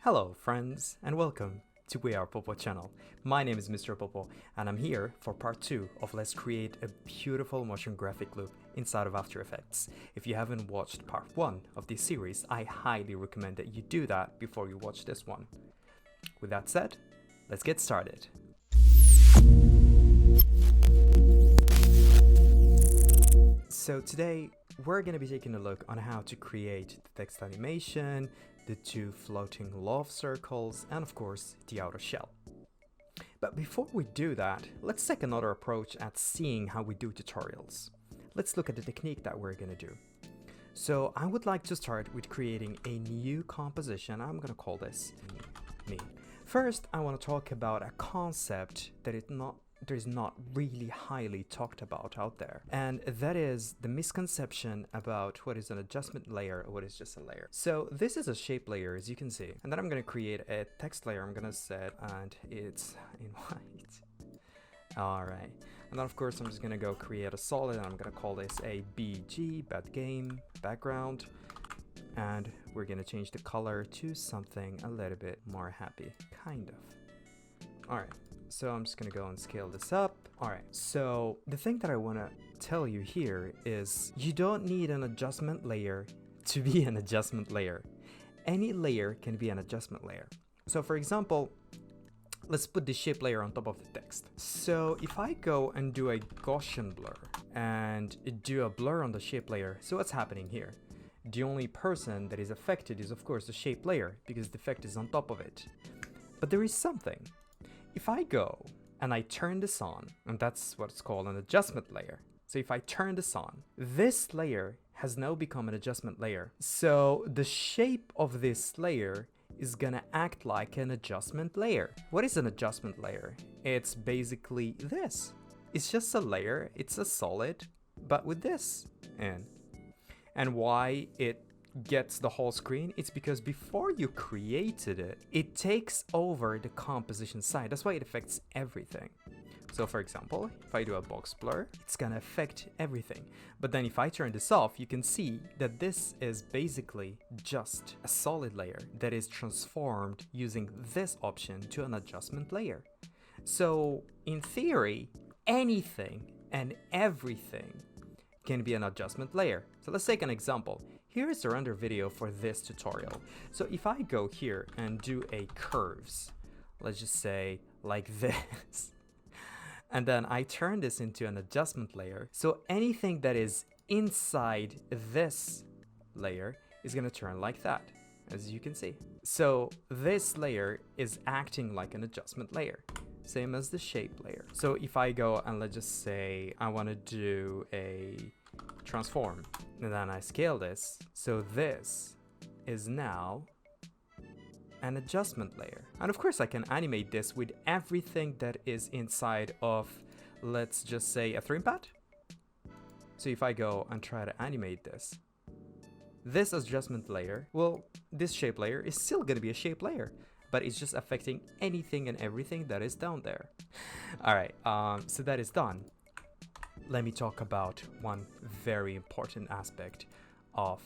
Hello friends and welcome to We Are Popo channel. My name is Mr. Popo and I'm here for part 2 of Let's Create a Beautiful Motion Graphic Loop inside of After Effects. If you haven't watched part 1 of this series, I highly recommend that you do that before you watch this one. With that said, let's get started. So today we're going to be taking a look on how to create the text animation, the two floating love circles, and of course the outer shell. But before we do that, let's take another approach at seeing how we do tutorials. Let's look at the technique that we're going to do. So I would like to start with creating a new composition. I'm going to call this me. First, I want to talk about a concept that is not really highly talked about out there, and that is the misconception about what is an adjustment layer or what is just a layer. So this is a shape layer, as you can see, and then I'm going to create a text layer. I'm going to set, and it's in white. Alright, and then of course I'm just going to go create a solid, and I'm going to call this a BG, bad game, background, and we're going to change the color to something a little bit more happy, kind of. Alright. So I'm just gonna go and scale this up. Alright, so the thing that I want to tell you here is you don't need an adjustment layer to be an adjustment layer. Any layer can be an adjustment layer. So for example, let's put the shape layer on top of the text. So if I go and do a Gaussian blur and do a blur on the shape layer, so what's happening here? The only person that is affected is of course the shape layer because the effect is on top of it. But there is something. If I go and I turn this on, and that's what's called an adjustment layer. So if I turn this on, this layer has now become an adjustment layer. So the shape of this layer is gonna act like an adjustment layer. What is an adjustment layer? It's basically this. It's just a layer, it's a solid, but with this in. And why it gets the whole screen, it's because before you created it, it takes over the composition side. That's why it affects everything. So for example, if I do a box blur, it's gonna affect everything. But then if I turn this off, you can see that this is basically just a solid layer that is transformed using this option to an adjustment layer. So in theory, anything and everything can be an adjustment layer. So let's take an example. Here is the render video for this tutorial. So if I go here and do a curves, let's just say like this, and then I turn this into an adjustment layer. So anything that is inside this layer is gonna turn like that, as you can see. So this layer is acting like an adjustment layer, same as the shape layer. So if I go and let's just say I wanna do a transform, and then I scale this, so this is now an adjustment layer. And of course I can animate this with everything that is inside of, let's just say, a trim pad. So if I go and try to animate this adjustment layer, well, this shape layer is still gonna be a shape layer, but it's just affecting anything and everything that is down there. Alright, so that is done. Let me talk about one very important aspect of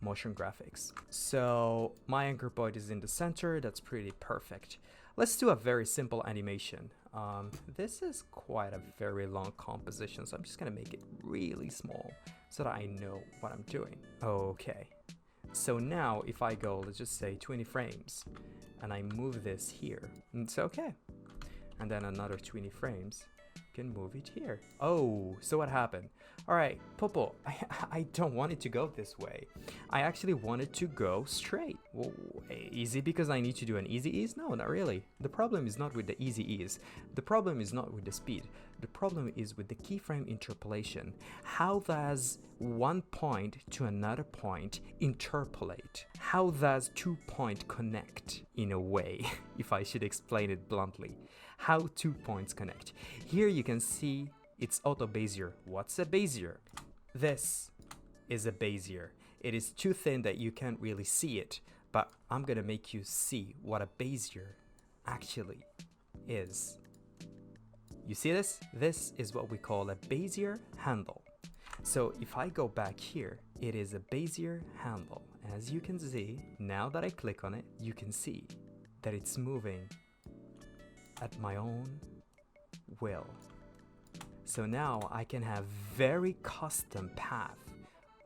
motion graphics. So my anchor point is in the center. That's pretty perfect. Let's do a very simple animation. This is quite a very long composition, so I'm just gonna make it really small so that I know what I'm doing. Okay, so now if I go, let's just say 20 frames, and I move this here, it's okay. And then another 20 frames, can move it here. Oh, so what happened? Alright, Popo, I don't want it to go this way. I actually want it to go straight. Well, easy because I need to do an easy ease? No, not really. The problem is not with the easy ease. The problem is not with the speed. The problem is with the keyframe interpolation. How does one point to another point interpolate? How does 2 points connect in a way, if I should explain it bluntly? How 2 points connect. Here you can see it's auto Bezier. What's a Bezier? This is a Bezier. It is too thin that you can't really see it, but I'm gonna make you see what a Bezier actually is. You see this? This is what we call a Bezier handle. So if I go back here It is a Bezier handle. As you can see, now that I click on it, you can see that it's moving at my own will. So now I can have very custom path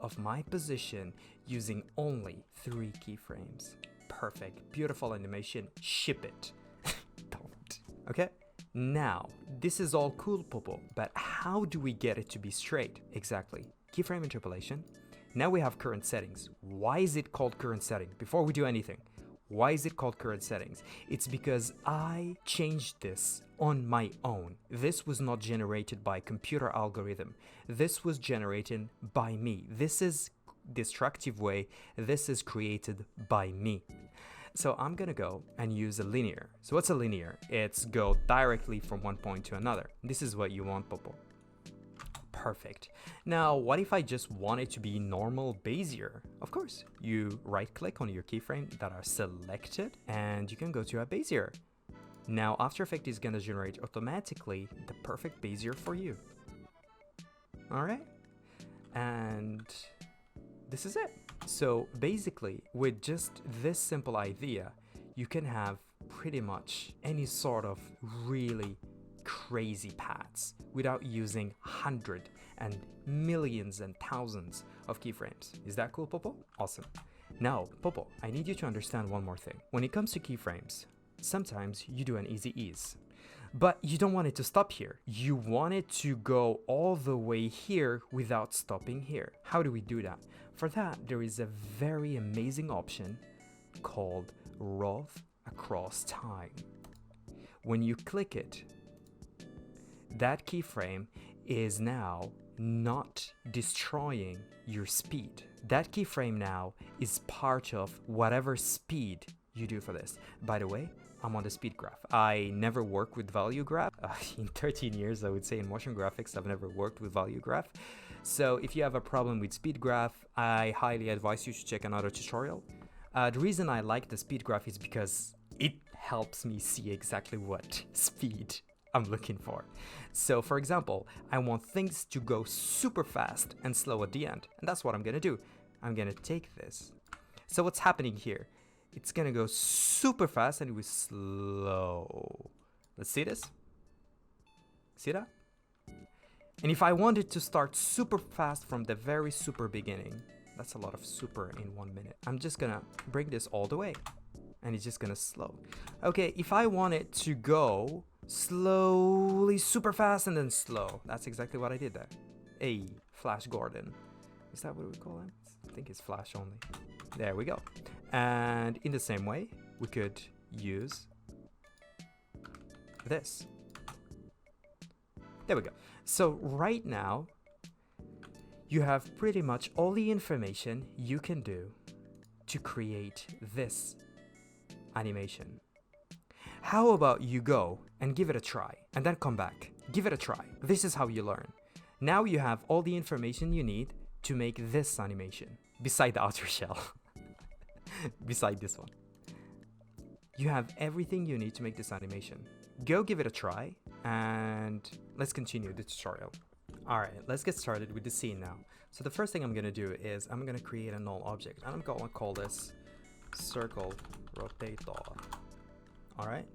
of my position using only 3 keyframes. Perfect, beautiful animation, ship it. Don't. Okay? Now, this is all cool, Popo, but how do we get it to be straight? Exactly. Keyframe interpolation. Now we have current settings. Why is it called current setting? Before we do anything, why is it called current settings? It's because I changed this on my own. This was not generated by computer algorithm. This was generated by me. This is destructive way. This is created by me. So I'm gonna go and use a linear. So what's a linear? It's go directly from one point to another. This is what you want, Popo. Perfect. Now, what if I just want it to be normal Bezier? Of course, you right click on your keyframe that are selected and you can go to a Bezier. Now, After Effects is gonna generate automatically the perfect Bezier for you. All right? And this is it. So basically, with just this simple idea, you can have pretty much any sort of really crazy paths without using hundreds and millions and thousands of keyframes. Is that cool, Popo? Awesome. Now, Popo, I need you to understand one more thing. When it comes to keyframes, sometimes you do an easy ease. But you don't want it to stop here. You want it to go all the way here without stopping here. How do we do that? For that, there is a very amazing option called Rough Across Time. When you click it, that keyframe is now not destroying your speed. That keyframe now is part of whatever speed you do for this. By the way, I'm on the speed graph. I never work with value graph. In 13 years, I would say in motion graphics, I've never worked with value graph. So if you have a problem with speed graph, I highly advise you to check another tutorial. The reason I like the speed graph is because it helps me see exactly what speed I'm looking for. So for example, I want things to go super fast and slow at the end. And that's what I'm gonna do. I'm gonna take this. So what's happening here? It's gonna go super fast and it was slow. Let's see this. See that? And if I wanted to start super fast from the very super beginning, that's a lot of super in 1 minute. I'm just gonna bring this all the way and it's just gonna slow. Okay, if I want it to go slowly, super fast and then slow, that's exactly what I did there. Hey, Flash Gordon. Is that what we call him? I think it's Flash only. There we go. And in the same way, we could use this. There we go. So right now, you have pretty much all the information you can do to create this animation. How about you go and give it a try and then come back, give it a try. This is how you learn. Now you have all the information you need to make this animation beside the outer shell. Beside this one. You have everything you need to make this animation. Go give it a try and let's continue the tutorial. Alright, let's get started with the scene now. So the first thing I'm gonna do is I'm gonna create a null object and I'm gonna call this circle rotator. Alright.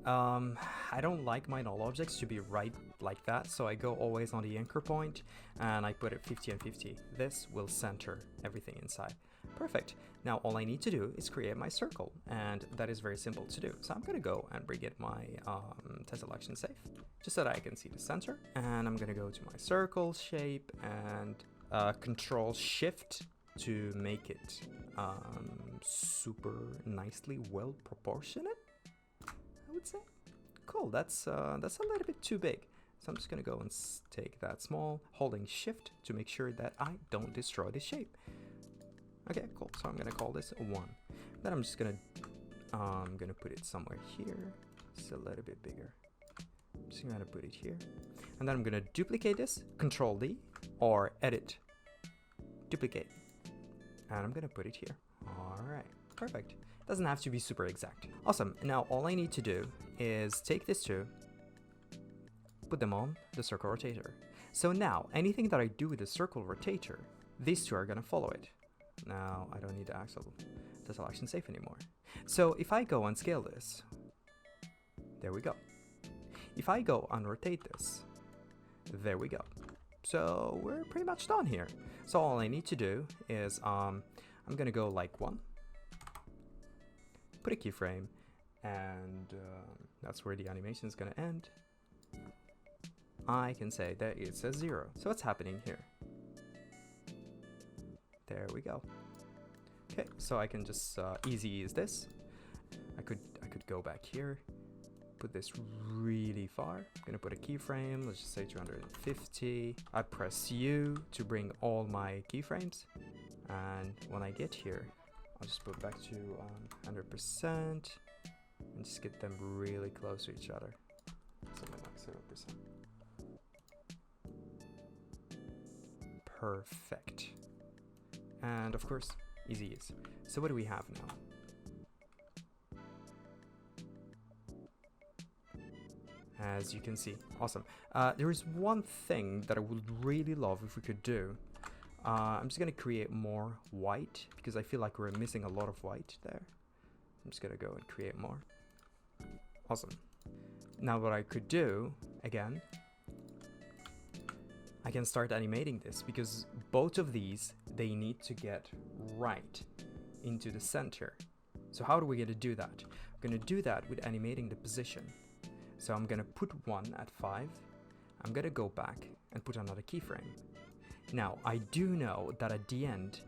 I don't like my null objects to be right like that, so I go always on the anchor point and I put it 50 and 50. This will center everything inside. Perfect. Now all I need to do is create my circle, and that is very simple to do. So I'm gonna go and bring it my test selection safe, just so that I can see the center. And I'm gonna go to my circle shape and Control Shift to make it super nicely well proportionate, I would say. Cool. That's a little bit too big. So I'm just gonna go and take that small, holding Shift to make sure that I don't destroy the shape. Okay, cool. So I'm gonna call this a 1. Then I'm just gonna put it somewhere here. It's a little bit bigger. I'm just gonna put it here. And then I'm gonna duplicate this, Control D, or Edit, Duplicate. And I'm gonna put it here. All right, perfect. Doesn't have to be super exact. Awesome. Now all I need to do is take these two, put them on the circle rotator. So now anything that I do with the circle rotator these two are gonna follow it. Now I don't need the selection safe anymore. So if I go and scale this, there we go. If I go and rotate this, there we go. So we're pretty much done here. So all I need to do is I'm gonna go like 1, put a keyframe, and that's where the animation is gonna end. I can say that it says 0. So what's happening here? There we go. Okay, so I can just easy ease this. I could go back here, put this really far. I'm gonna put a keyframe, let's just say 250. I press U to bring all my keyframes, and when I get here, I'll just put back to 100% and just get them really close to each other. Something like 0%. Perfect. And of course, easy ease. So what do we have now? As you can see, awesome. There is one thing that I would really love if we could do. I'm just gonna create more white because I feel like we're missing a lot of white there. I'm just gonna go and create more. Awesome. Now what I could do, again, I can start animating this because both of these, they need to get right into the center. So how are we gonna do that? I'm gonna do that with animating the position. So I'm gonna put 1 at 5. I'm gonna go back and put another keyframe. Now I do know that at the end,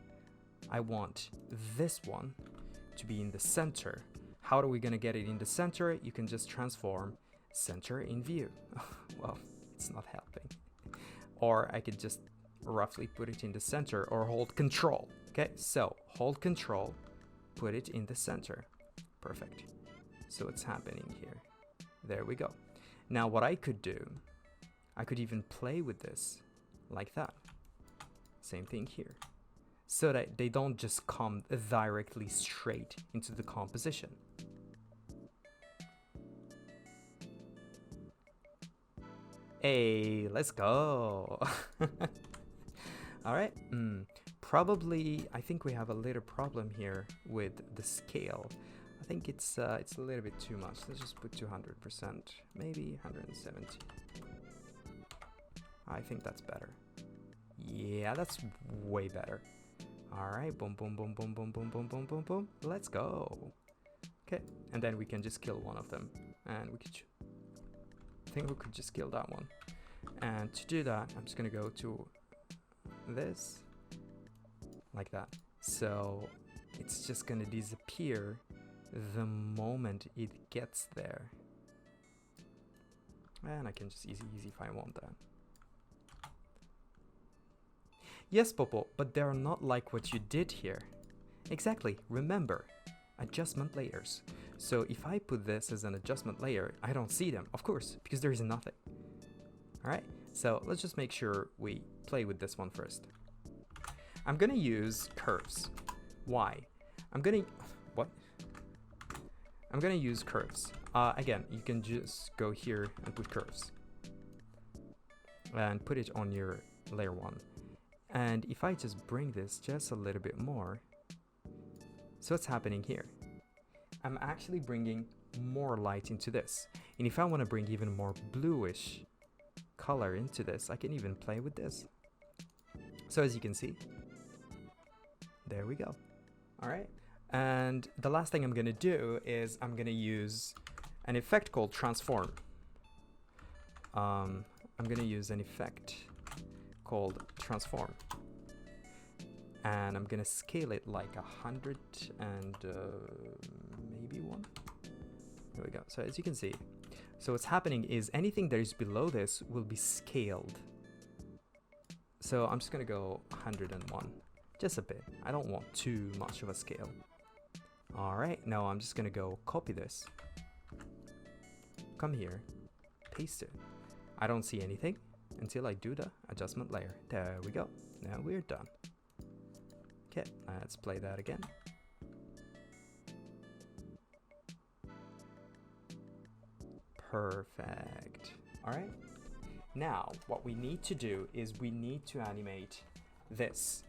I want this one to be in the center. How are we gonna get it in the center? You can just transform center in view. Well, it's not helping. Or I could just roughly put it in the center or hold Control. Okay, so hold Control, put it in the center. Perfect. So what's happening here? There we go. Now what I could do, I could even play with this like that. Same thing here. So that they don't just come directly straight into the composition. Hey, let's go. All right. Probably, I think we have a little problem here with the scale. I think it's a little bit too much. Let's just put 200%, maybe 170. I think that's better. Yeah, that's way better. All right, boom, boom, boom, boom, boom, boom, boom, boom, boom, boom. Let's go. Okay, and then we can just kill one of them, and we could. I think we could just kill that one. And to do that, I'm just gonna go to this, like that. So it's just gonna disappear the moment it gets there. And I can just easy if I want that. Yes, Popo, but they're not like what you did here. Exactly, remember, adjustment layers. So if I put this as an adjustment layer, I don't see them, of course, because there is nothing. All right, so let's just make sure we play with this one first. I'm gonna use curves. Why? I'm gonna use curves. Again, you can just go here and put curves. And put it on your layer 1. And if I just bring this just a little bit more, so what's happening here? I'm actually bringing more light into this. And if I want to bring even more bluish color into this, I can even play with this. So as you can see, there we go. All right. And the last thing I'm going to do is I'm going to use an effect called transform. I'm going to use an effect called transform. And I'm going to scale it like 100 and maybe 1. There we go. So as you can see, so what's happening is anything that is below this will be scaled. So I'm just going to go 101, just a bit. I don't want too much of a scale. All right, now I'm just going to go copy this. Come here, paste it. I don't see anything until I do the adjustment layer. There we go. Now we're done. Okay, let's play that again. Perfect. All right. Now, what we need to do is we need to animate this.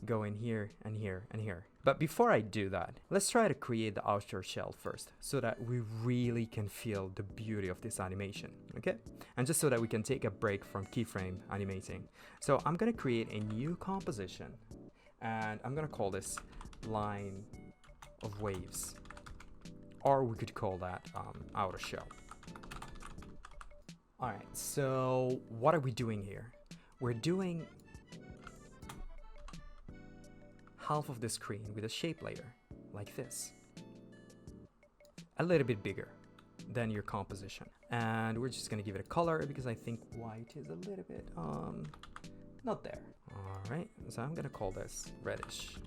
go in here and here and here. But before I do that, let's try to create the outer shell first so that we really can feel the beauty of this animation, okay? And just so that we can take a break from keyframe animating. So I'm gonna create a new composition and I'm gonna call this line of waves, or we could call that outer shell. All right, so what are we doing here? We're doing half of the screen with a shape layer like this, a little bit bigger than your composition, and we're just gonna give it a color because I think white is a little bit not there. All right, so I'm gonna call this reddish.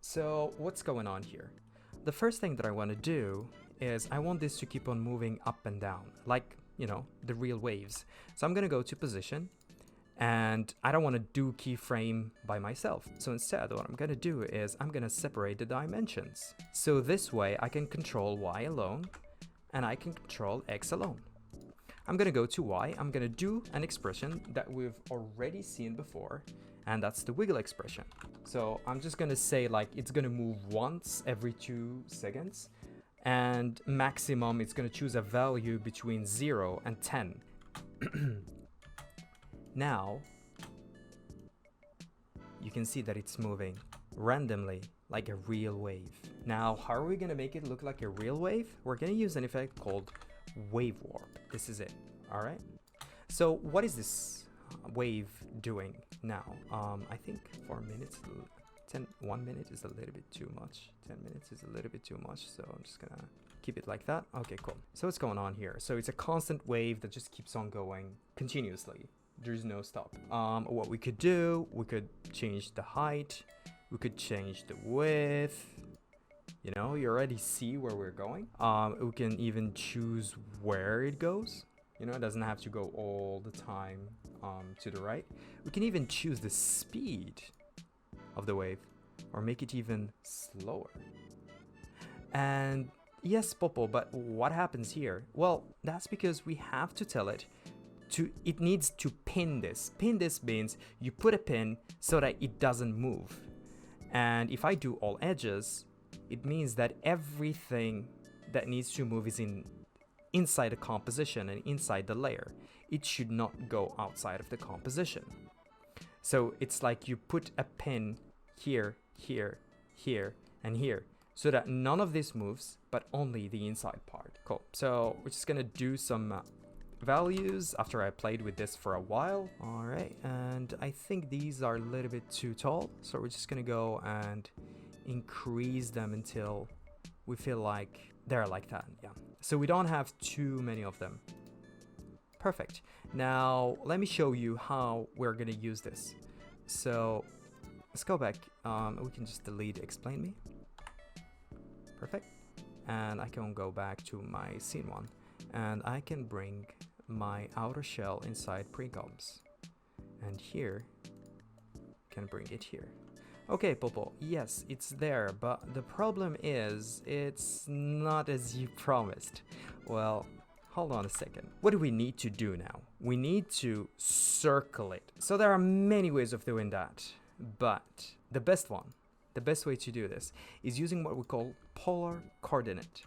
So what's going on here? The first thing that I want to do is I want this to keep on moving up and down like, you know, the real waves. So I'm gonna go to position, and I don't want to do keyframe by myself. So instead, what I'm going to do is I'm going to separate the dimensions. So this way I can control Y alone and I can control X alone. I'm going to go to Y. I'm going to do an expression that we've already seen before, and that's the wiggle expression. So I'm just going to say like it's going to move once every 2 seconds, and maximum it's going to choose a value between 0 and 10. Now, you can see that it's moving randomly like a real wave. Now, how are we going to make it look like a real wave? We're going to use an effect called wave warp. This is it. All right. So what is this wave doing now? I think 4 minutes, 1 minute is a little bit too much. 10 minutes is a little bit too much. So I'm just going to keep it like that. Okay, cool. So what's going on here? So it's a constant wave that just keeps on going continuously. There's no stop. What we could do, we could change the height, we could change the width. You know, you already see where we're going. We can even choose where it goes. You know, it doesn't have to go all the time to the right. We can even choose the speed of the wave or make it even slower. And yes, Popo, but what happens here? Well, that's because we have to tell it it needs to pin this. Pin this means you put a pin so that it doesn't move. And if I do all edges, it means that everything that needs to move is inside the composition and inside the layer. It should not go outside of the composition. So it's like you put a pin here, here, here, and here, so that none of this moves, but only the inside part. Cool. So we're just gonna do some values after I played with this for a while. All right, and I think these are a little bit too tall, so we're just gonna go and increase them until we feel like they're like that. Yeah, so we don't have too many of them. Perfect. Now let me show you how we're gonna use this. So let's go back. We can just delete explain me. Perfect. And I can go back to my scene one, and I can bring my outer shell inside precomps, and here can bring it here. Okay, Popo, yes, it's there, but the problem is it's not as you promised. Well, hold on a second. What do we need to do now? We need to circle it. So there are many ways of doing that, but the best way to do this is using what we call polar coordinate.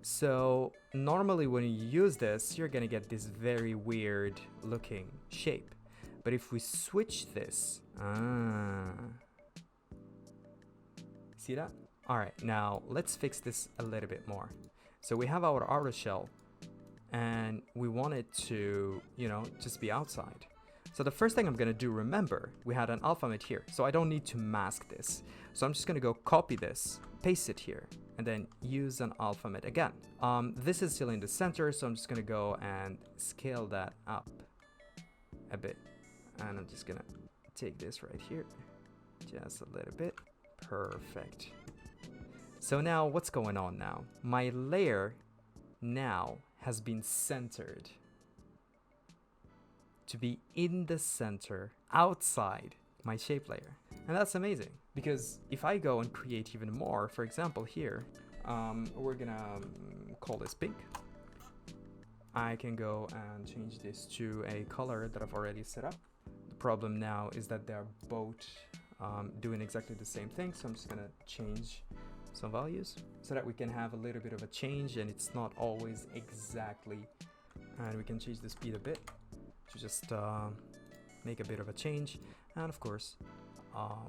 So normally when you use this, you're gonna get this very weird looking shape. But if we switch this, see that? All right, now let's fix this a little bit more. So we have our outer shell and we want it to, you know, just be outside. So the first thing I'm gonna do, remember, we had an alphabet here, so I don't need to mask this. So I'm just gonna go copy this, paste it here, and then use an alphabet again. This is still in the center, so I'm just gonna go and scale that up a bit. And I'm just gonna take this right here, just a little bit. Perfect. So now what's going on now? My layer now has been centered to be in the center outside my shape layer. And that's amazing, because if I go and create even more, for example here, we're gonna call this pink. I can go and change this to a color that I've already set up. The problem now is that they're both doing exactly the same thing. So I'm just gonna change some values so that we can have a little bit of a change and it's not always exactly. And we can change the speed a bit to just make a bit of a change. And of course,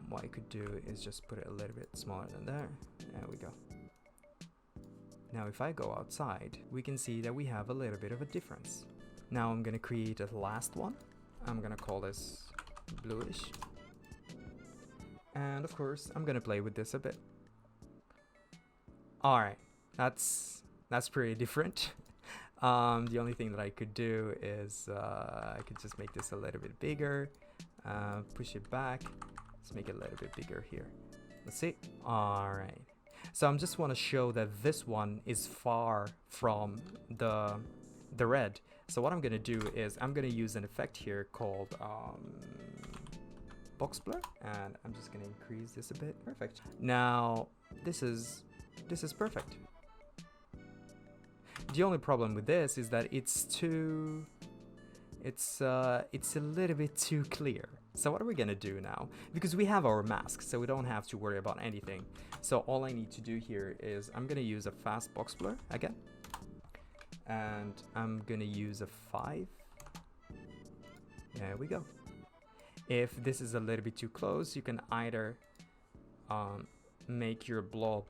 what I could do is just put it a little bit smaller than there. There we go. Now if I go outside, we can see that we have a little bit of a difference. Now I'm gonna create a last one. I'm gonna call this bluish. And of course, I'm gonna play with this a bit. All right, that's pretty different. The only thing that I could do is I could just make this a little bit bigger, push it back. Let's make it a little bit bigger here. Let's see. All right. So I just want to show that this one is far from the red. So what I'm going to do is I'm going to use an effect here called box blur, and I'm just going to increase this a bit. Perfect. Now this is perfect. The only problem with this is that it's a little bit too clear. So what are we gonna do now? Because we have our mask, so we don't have to worry about anything. So all I need to do here is I'm gonna use a fast box blur again, and I'm gonna use a 5. There we go. If this is a little bit too close, you can either make your blob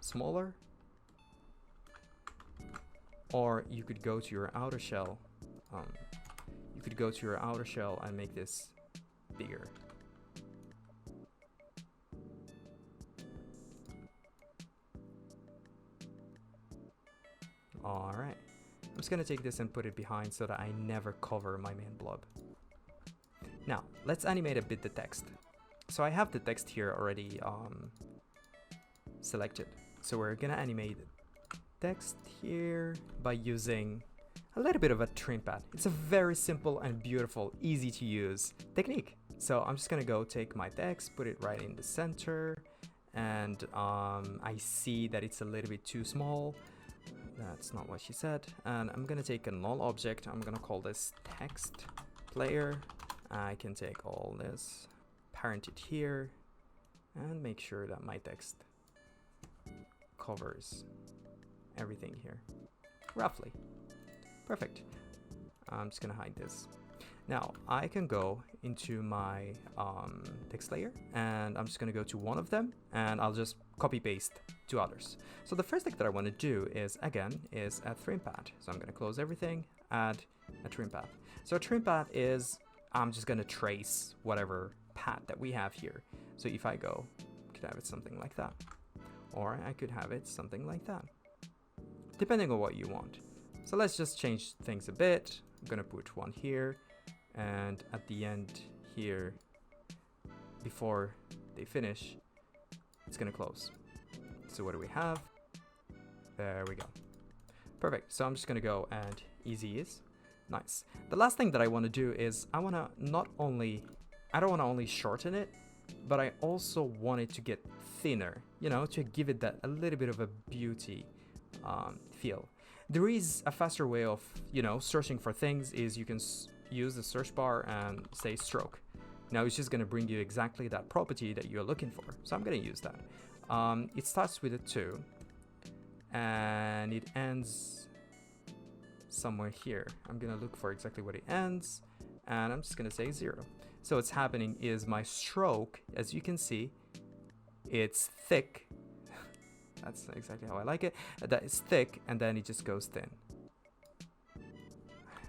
smaller, or you could go to your outer shell. You could go to your outer shell and make this bigger. All right, I'm just gonna take this and put it behind so that I never cover my main blob. Now, let's animate a bit the text. So I have the text here already selected. So we're gonna animate text here by using a little bit of a trim pad. It's a very simple and beautiful, easy to use technique. So I'm just gonna go take my text, put it right in the center, and I see that it's a little bit too small. That's not what she said. And I'm gonna take a null object. I'm gonna call this text player. I can take all this, parent it here, and make sure that my text covers everything here, roughly. Perfect. I'm just gonna hide this. Now I can go into my text layer, and I'm just gonna go to one of them, and I'll just copy paste to others. So the first thing that I want to do is again add trim pad. So I'm gonna close everything, add a trim pad. So a trim pad is I'm just gonna trace whatever pad that we have here. So if I go, I could have it something like that, or I could have it something like that, depending on what you want. So let's just change things a bit. I'm gonna put one here, and at the end here, before they finish, it's gonna close. So what do we have? There we go. Perfect. So I'm just gonna go and easy is. Nice. The last thing that I want to do is I don't want to only shorten it, but I also want it to get thinner, you know, to give it that a little bit of a beauty feel. There is a faster way of, you know, searching for things. Is you can use the search bar and say stroke. Now it's just going to bring you exactly that property that you're looking for. So I'm going to use that. It starts with a 2 and it ends somewhere here. I'm going to look for exactly what it ends, and I'm just going to say 0. So what's happening is my stroke, as you can see, it's thick. That's exactly how I like it. That is thick, and then it just goes thin.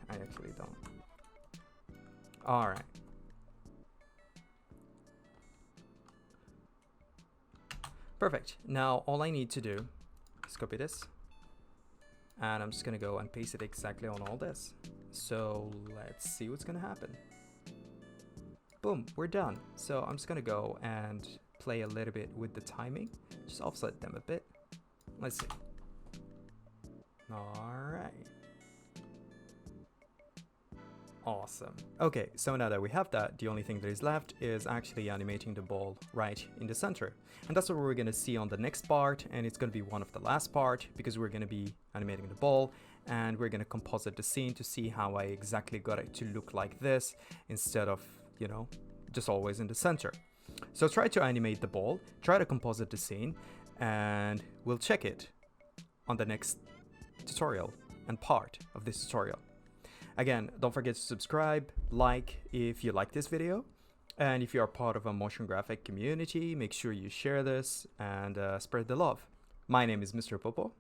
I actually don't. All right. Perfect. Now all I need to do is copy this, and I'm just gonna go and paste it exactly on all this. So let's see what's gonna happen. Boom, we're done. So I'm just gonna go and play a little bit with the timing, just offset them a bit. Let's see. All right. Awesome. Okay, so now that we have that, the only thing that is left is actually animating the ball right in the center. And that's what we're going to see on the next part, and it's going to be one of the last part because we're going to be animating the ball and we're going to composite the scene to see how I exactly got it to look like this instead of, you know, just always in the center. So try to animate the ball, try to composite the scene, and we'll check it on the next tutorial and part of this tutorial. Again, don't forget to subscribe, like if you like this video, and if you are part of a motion graphic community, make sure you share this and spread the love. My name is Mr. Popo,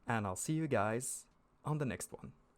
and I'll see you guys on the next one.